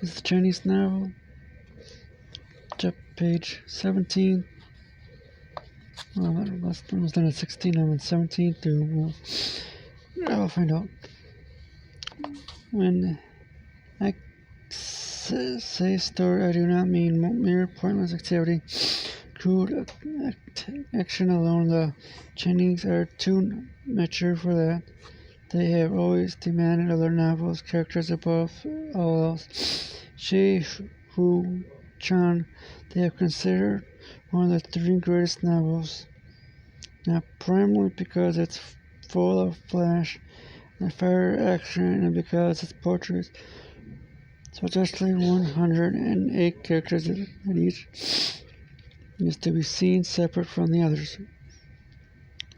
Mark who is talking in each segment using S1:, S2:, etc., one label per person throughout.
S1: This is the Chinese novel, page 17. Well, last one was done at 16. I'm on 17 through. Well, I'll find out. When I say story, I do not mean mere pointless activity. Crude action alone. The Chinese are too mature for that. They have always demanded of their novels characters above all else. Shi Hu Chan, they have considered one of the three greatest novels, not primarily because it's full of flash and fire action and because its portraits successfully 108 characters that each is to be seen separate from the others.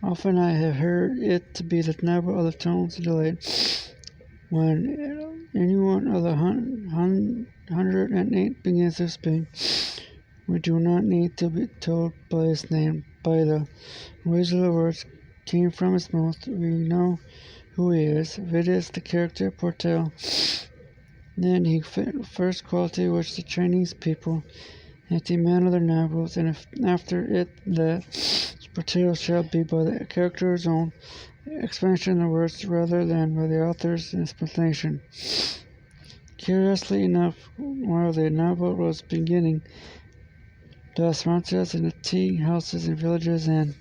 S1: Often I have heard it to be the novel of the tones of delight. When any one of the 108 begins to speak, we do not need to be told by his name. By the way the words came from his mouth, we know who he is. If it is the character portrayal, then he first quality which the Chinese people have demanded of their novels, and if after it that portrayal shall be by the character's own expansion of words rather than by the author's explanation. Curiously enough, while the novel was beginning, the ranchos and the tea houses in villages and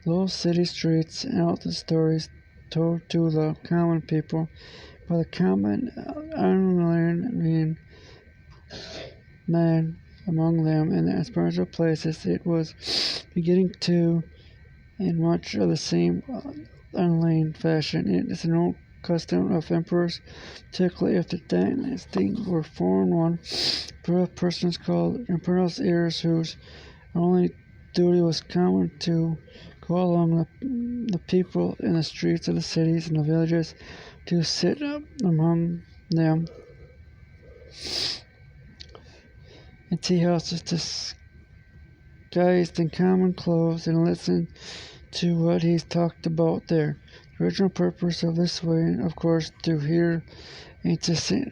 S1: those city streets out the stories told to the common people by the common unlearned man among them in the spiritual places. It was beginning to in much of the same unlearned fashion. It is an old custom of emperors, particularly if the dynasty were foreign one, for persons called imperial heirs whose only duty was common to go along the people in the streets of the cities and the villages, to sit up among them in tea houses disguised in common clothes and listen to what he's talked about there. The original purpose of this way, of course, to hear and to see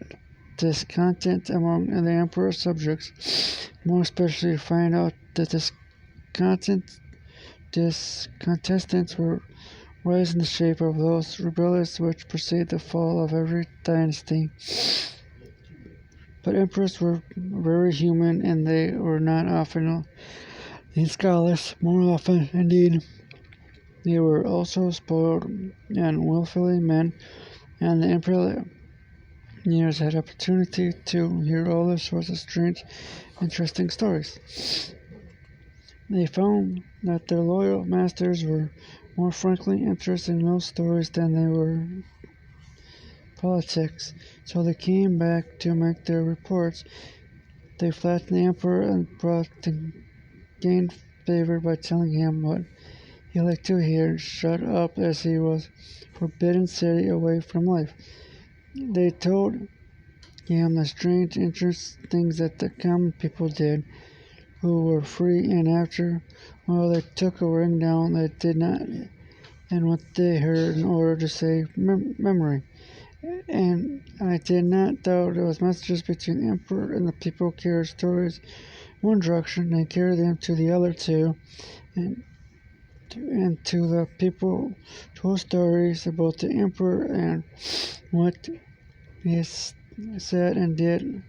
S1: discontent among the emperor's subjects, more especially to find out that discontestants were rise in the shape of those rebellions which precede the fall of every dynasty. But emperors were very human, and they were not often scholars. More often, indeed, they were also spoiled and willfully men, and the emperor years had opportunity to hear all the sorts of strange, interesting stories. They found that their loyal masters were more frankly interested in those stories than they were politics, so they came back to make their reports. They flattered the emperor and brought to gain favor by telling him what he liked to hear, shut up as he was forbidden city away from life. They told him the strange, interesting things that the common people did, who were free, and after while they took a ring down they did not, and what they heard in order to save memory. And I did not doubt there was messages between the emperor and the people carried stories one direction and carried them to the other two, and to the people told stories about the emperor and what he said and did,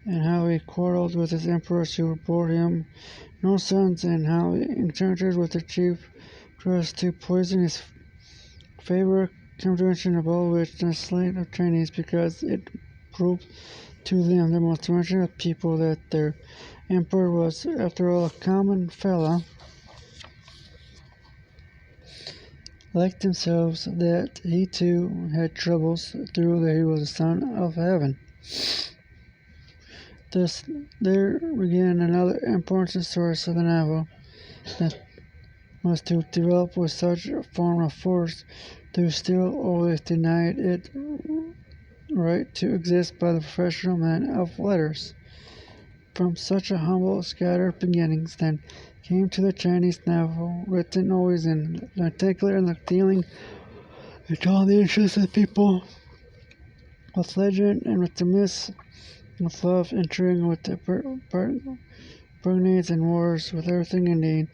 S1: and how he quarreled with his emperors who bore him no sons, and how he encountered with the chief trust to poison his favorite convention of all which the slate of Chinese, because it proved to them, the most fortunate people, that their emperor was, after all, a common fellow like themselves, that he too had troubles, through that he was a son of heaven. Thus there began another important source of the novel, that was to develop with such a form of force, though still always denied it right to exist by the professional men of letters. From such a humble, scattered beginnings, then came to the Chinese novel, written always in particular in the dealing with all the interests of the people, with legend and with the myths, with love, intrigue, with the brigades and wars, with everything indeed,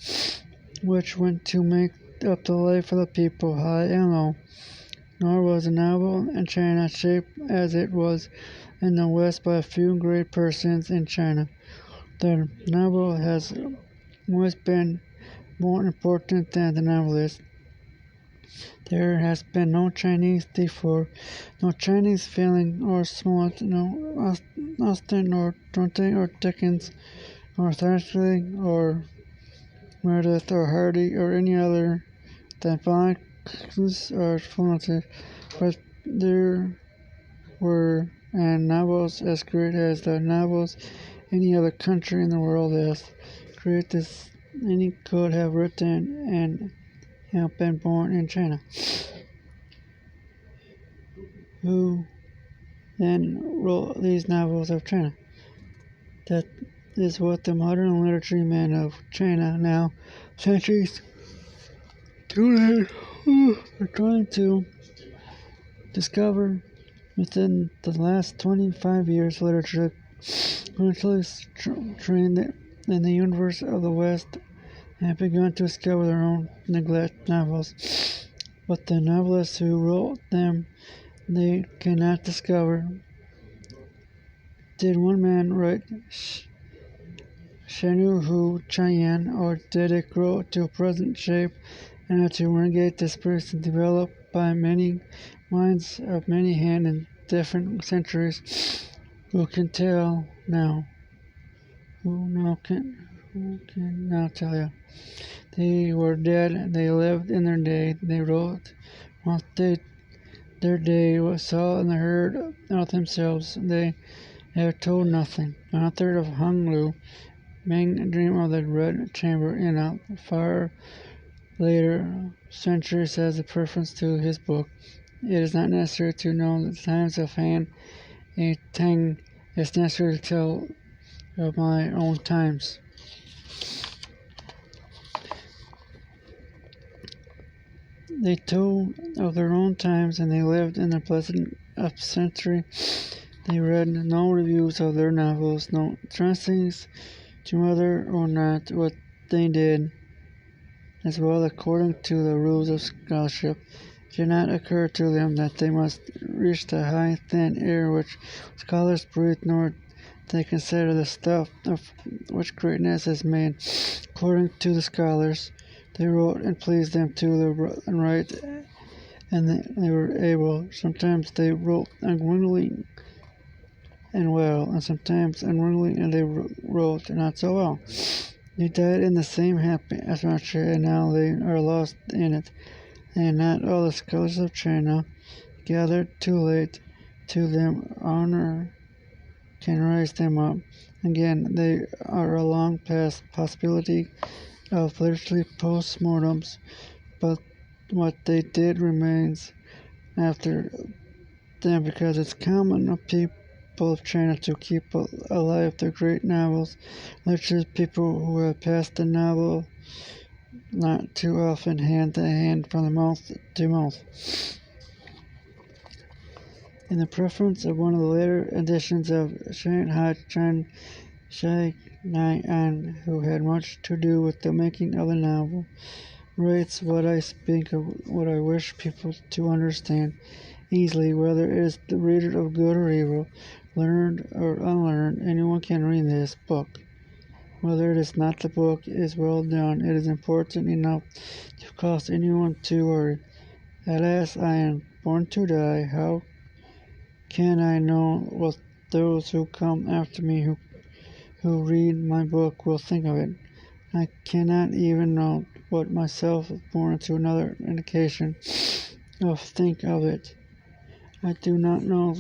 S1: which went to make up the life of the people, high and low. Nor was the novel in China shaped as it was in the West by a few great persons in China. The novel has always been more important than the novelist. There has been no Chinese before, no Chinese feeling or Smollett, no Austen or Dante or Dickens or Thackeray or Meredith or Hardy or any other than Fox or Fawcett, but there were and novels as great as the novels any other country in the world as great as any could have written and have been born in China. Who then wrote these novels of China? That is what the modern literary men of China now, centuries too late, are trying to discover within the last 25 years. Literature currently trained in the universe of the West have begun to discover their own neglect novels, but the novelists who wrote them they cannot discover. Did one man write Shenu Hu Cheyenne, or did it grow to present shape and to renegade the spirits developed by many minds of many hands in different centuries? Who can tell now? Who can now tell you? They were dead, they lived in their day, they wrote what their day saw and heard of themselves. They have told nothing. The author of Hung Lu Ming dream of the Red Chamber in a far later century says a preference to his book. It is not necessary to know the times of Han a Tang. It's necessary to tell of my own times. They told of their own times and they lived in the pleasant century. They read no reviews of their novels, no translations to whether or not what they did as well according to the rules of scholarship. It did not occur to them that they must reach the high thin air which scholars breathe, nor they consider the stuff of which greatness is made. According to the scholars, they wrote and pleased them to the right, and they were able. Sometimes they wrote unwillingly and well, and sometimes unwillingly and they wrote not so well. They died in the same happy atmosphere, and now they are lost in it. And not all the scholars of China gathered too late to them honor can raise them up. Again, they are a long past possibility of literary post-mortems, but what they did remains after them because it's common of people of China to keep alive their great novels. Literature people who have passed the novel not too often hand to hand from the mouth to mouth. In the preface of one of the later editions of Shanghai Chen Shai An, who had much to do with the making of the novel, writes what I speak of, what I wish people to understand easily, whether it is the reader of good or evil, learned or unlearned, anyone can read this book. Whether it is not the book is well done, it is important enough to cause anyone to worry. Alas, I am born to die. How can I know what those who come after me who read my book will think of it? I cannot even know what myself born to another indication of think of it. I do not know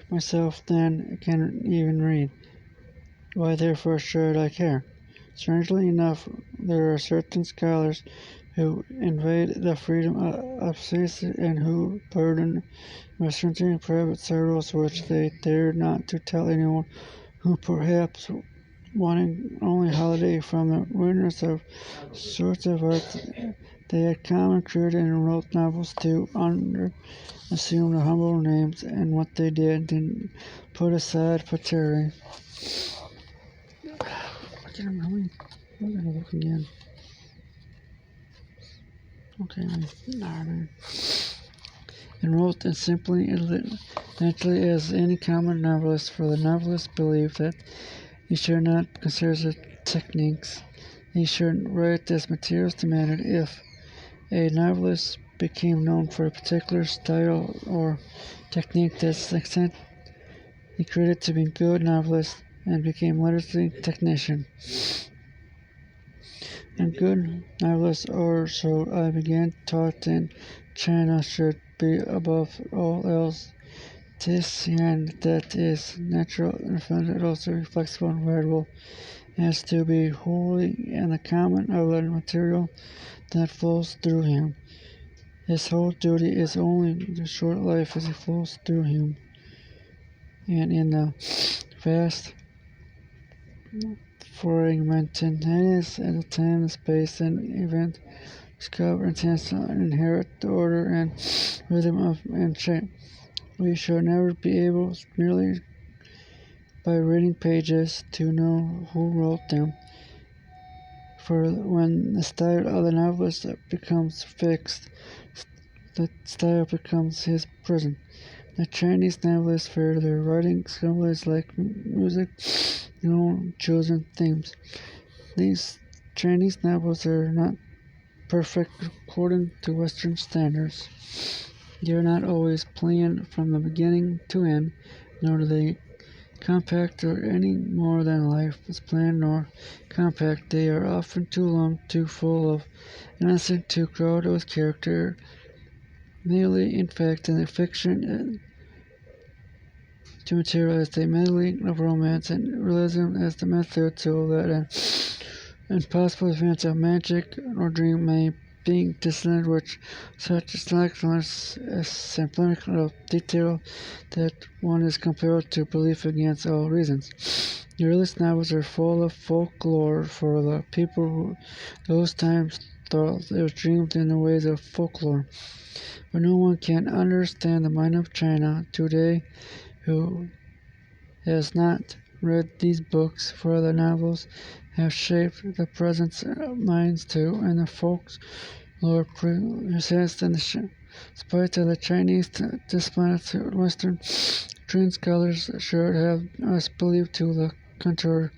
S1: myself then can even read. Why therefore should I care? Strangely enough, there are certain scholars who invade the freedom of speech and who burden with certain private sorrows which they dare not to tell anyone, who perhaps wanting only holiday from the ruiners of sorts of art they had common, created and wrote novels to assume the humble names, and what they didn't put aside for Terry. I'm gonna look again. Okay, and wrote as simply and naturally as any common novelist, for the novelist believed that he should not consider the techniques. He should write as materials demanded. If a novelist became known for a particular style or technique, that's the extent he credited to being a good novelist and became literary technician. And good novelists, or so I began taught in China, should be above all else this, and that is natural and also flexible and variable, as to be wholly in the common of the material that flows through him. His whole duty is only the short life as he flows through him, and in the vast fragmented is at the time, space, and event discover intentional and inherit the order and rhythm of and shape. We shall never be able merely by reading pages to know who wrote them. For when the style of the novelist becomes fixed, the style becomes his prison. The Chinese novelists fear their writing symbolizes like music, chosen themes. These Chinese novels are not perfect according to Western standards. They are not always planned from the beginning to end, nor do they compact or any more than life is planned nor compact. They are often too long, too full of innocence, too crowded with character. Merely, in fact, in the fiction to materialize the medley of romance and realism as the method so that an impossible event of magic or dream may being dissonant, which such slackness is symptomatic of detail that one is compelled to believe against all reasons. The earliest novels are full of folklore for the people who those times thought they dreamed in the ways of folklore. But no one can understand the mind of China today who has not read these books, for the novels have shaped the present minds too, and the folks lore persists in spite of the Chinese despondence. Western trained scholars should have us believe to the contrary.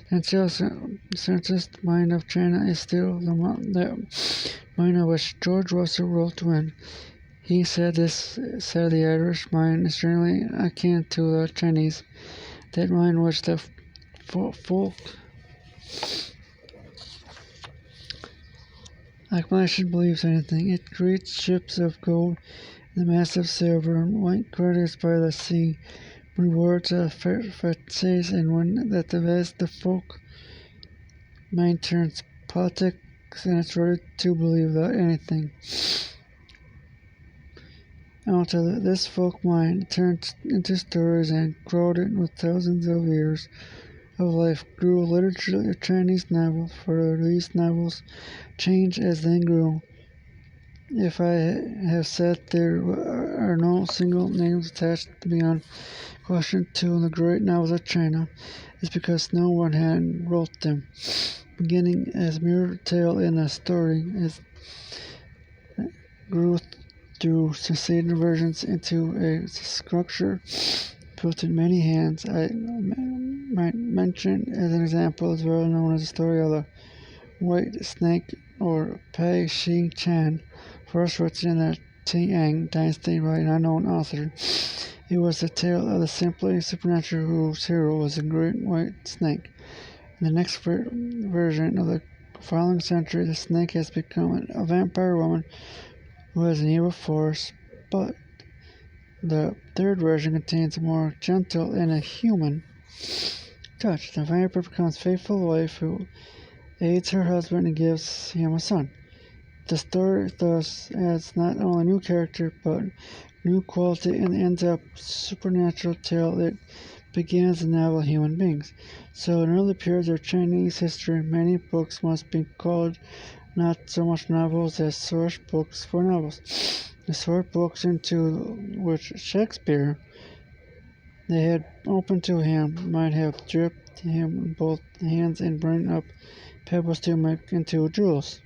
S1: The intelligent mind of China is still the mind of which George Russell wrote when he said the Irish mind is generally akin to the Chinese. That mind which the folk acclamation believes anything. It creates ships of gold and massive silver and white craters by the sea, rewards of fancies, and when that the folk mind turns politics and it's ready to believe that anything. Until this folk mind turned into stories and crowded with thousands of years of life grew literature of Chinese novels, for these novels changed as they grew. If I have said there are no single names attached beyond question to the great novels of China, it's because no one had wrote them. Beginning as mere tale in a story, as grew through succeeding versions into a structure built in many hands. I might mention as an example is well known as the story of the White Snake or Pai Shi Chan, first written in the Tang dynasty by an unknown author. It was the tale of the simply supernatural whose hero was a great white snake. In the next version of the following century, the snake has become a vampire woman who has an evil force, but the third version contains a more gentle and a human touch. The vampire becomes a faithful wife who aids her husband and gives him a son. The story thus adds not only new character but new quality and ends up supernatural tale. It begins the novel Human Beings. So in early periods of Chinese history, many books must be called not so much novels as source books for novels. The source books into which Shakespeare they had opened to him might have dripped him in both hands and burned up pebbles to make into jewels.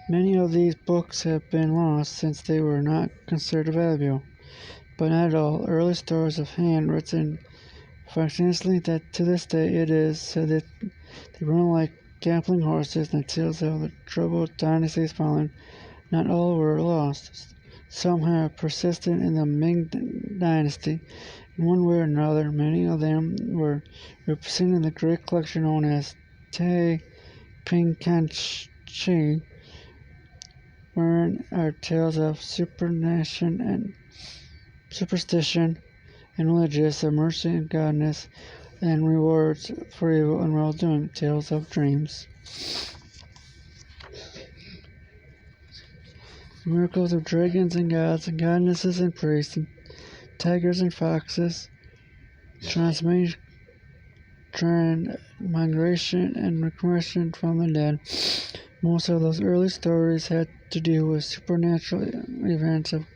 S1: Many of these books have been lost since they were not considered valuable, but not all. Early stories of hand written facsimiles that to this day it is said that they run like gambling horses and tales of the troubled dynasties following. Not all were lost. Some have persisted in the Ming dynasty in one way or another. Many of them were represented in the great collection known as Tai Ping Kan Chi, wherein are tales of superstition and religious, of mercy and godness, and rewards for evil and wrongdoing, tales of dreams. Miracles of dragons and gods and goddesses and priests, and tigers and foxes, transmigration and regression from the dead. Most of those early stories had to do with supernatural events of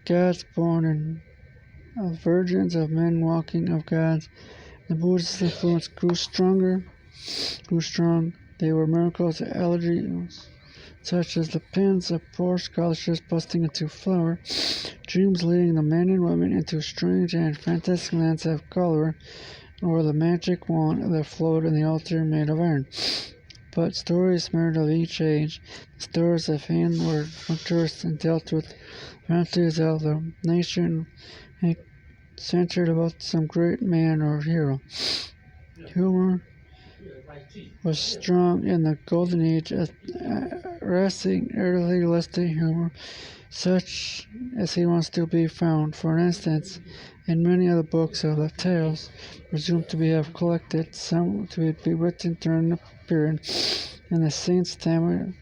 S1: gods born and of virgins, of men walking, of gods. The Buddhist influence grew strong. They were miracles of allegories, such as the pins of poor scholarships busting into flower, dreams leading the men and women into strange and fantastic lands of color, or the magic wand that flowed in the altar made of iron. But stories mirrored of each age. The stories of hand were frontiers and dealt with fantasies of the nation and centered about some great man or hero. Humor was strong in the golden age, arresting, early lusty humor, such as he wants to be found. For instance, in many of the books of the tales presumed to be have collected, some to be written during the period, and the scenes changed.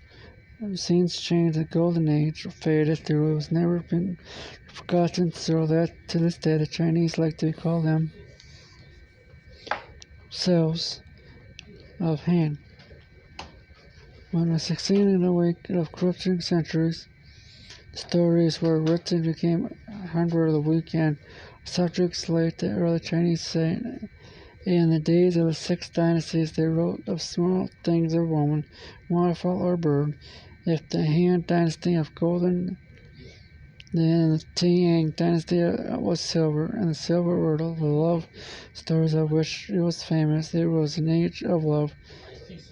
S1: The golden age faded through. It was never been forgotten, so that to this day the Chinese like to call them selves of hand. When we succeeded in the wake of corrupting centuries, stories were written became hundred of the week and subjects like the early Chinese say. In the days of the six dynasties, they wrote of small things of woman, waterfall, or bird. If the Han dynasty of golden, then the Tang dynasty was silver, and the silver were the love stories of which it was famous. It was an age of love,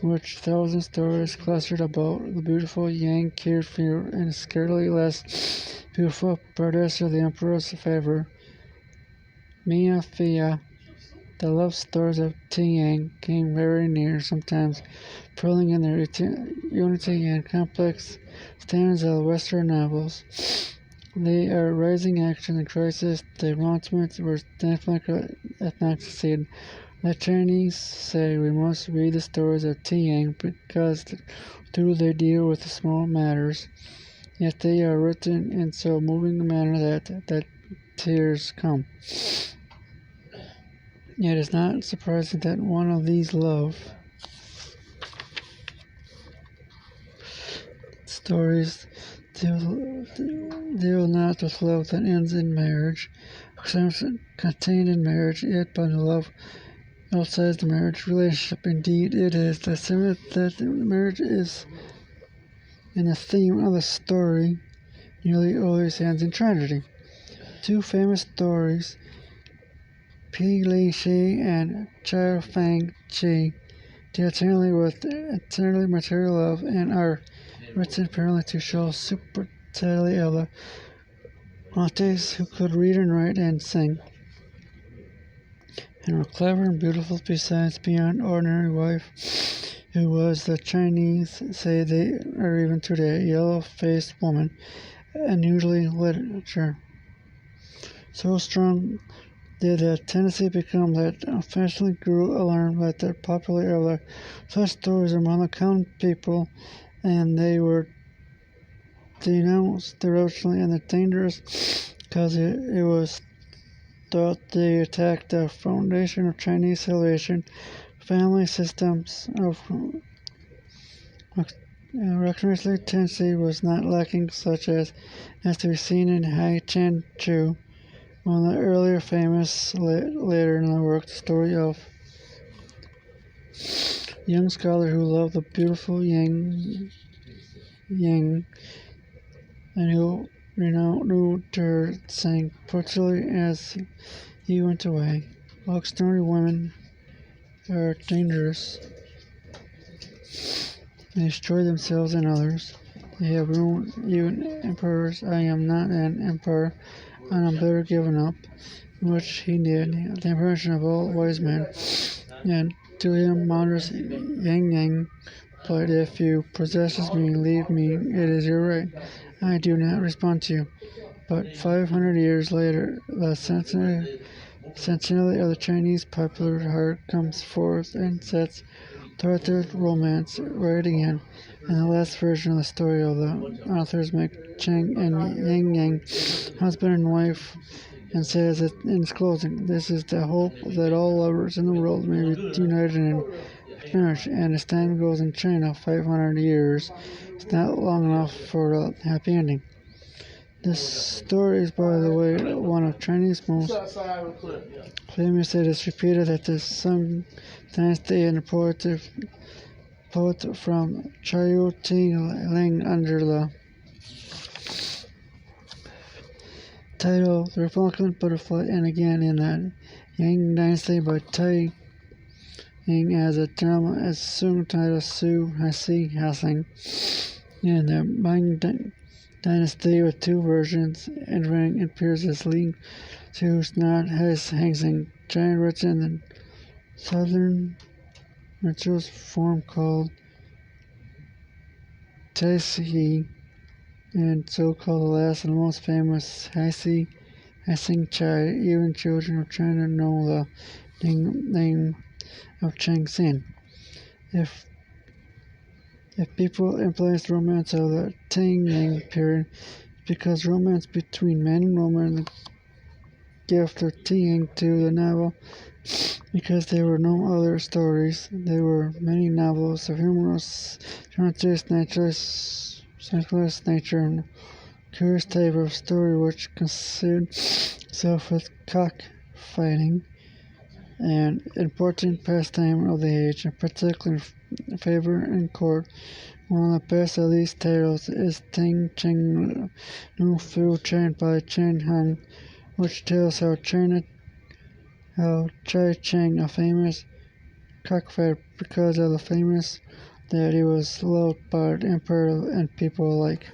S1: which thousand stories clustered about the beautiful Yang cared for, and scarcely less beautiful predecessor of the emperor's favor, Mia Fia. The love stories of Tiang came very near, sometimes purling in their unity and complex standards of the Western novels. They are rising action and crisis. The announcements were definitely not succeed. The Chinese say we must read the stories of Tiang because through they deal with the small matters, yet they are written in so moving a manner that tears come. It is not surprising that one of these love stories deal not with love that ends in marriage, contained in marriage, yet by the love outside the marriage relationship. Indeed, it is the same that marriage is in the theme of the story nearly always ends in tragedy. Two famous stories, Pi Li Shi and Chao Fang Chi, deal entirely with entirely material love and are written apparently to show superficiality of the Montes who could read and write and sing, and were clever and beautiful besides beyond ordinary wife, who was the Chinese say they are even today, a yellow-faced woman, unusually literature. So strong did the tendency become that fashionably grew alarmed at the popularity of such stories among the common people, and they were denounced derogatorily and dangerous because it was thought they attacked the foundation of Chinese civilization, family systems of recognition tendency was not lacking, such as to be seen in Hai Chen Chu, one of the earlier famous later in the work, the story of a young scholar who loved the beautiful Yang, and who renewed her saying particularly as he went away. All extraordinary women are dangerous. They destroy themselves and others. They have ruined even emperors. I am not an emperor, and I'm better given up, which he did, the impression of all wise men. And to him, modest Yang replied, if you possesses me, leave me, it is your right. I do not respond to you. But 500 years later, the sensibility of the Chinese popular heart comes forth and sets tortured romance right again. And the last version of the story of the authors make Cheng and Yang husband and wife, and says that in its closing, this is the hope that all lovers in the world may be united in marriage. And as time goes in China, 500 years is not long enough for a happy ending. This story is, by the way, one of Chinese most famous. It is repeated that the Song Dynasty and the poet from Chiu Ti Ling under the title The Republican Butterfly, and again in the Yang Dynasty by Tai Ying as a drama as Sung title Su Hasi Hasing, and the Ming Dynasty with two versions entering appears as Ling Su not has Hangsing, giant rich in the southern rituals form called Taisi, and so called the last and most famous Hasing Chai. Even children of China know the name of Cheng Xin. If people embrace romance of the Tang Yang period, because romance between man and woman, the gift of Tang to the novel, because there were no other stories. There were many novels of humorous, dramatist, naturalist, nature, and curious type of story which concerned itself with cockfighting, an important pastime of the age, and particularly in favor in court. One of the best of these tales is Ting Cheng Nu Fu Chen by Chen Hang, which tells how Chai Cheng, a famous cockfighter, because of the famous that he was loved by the emperor and people alike.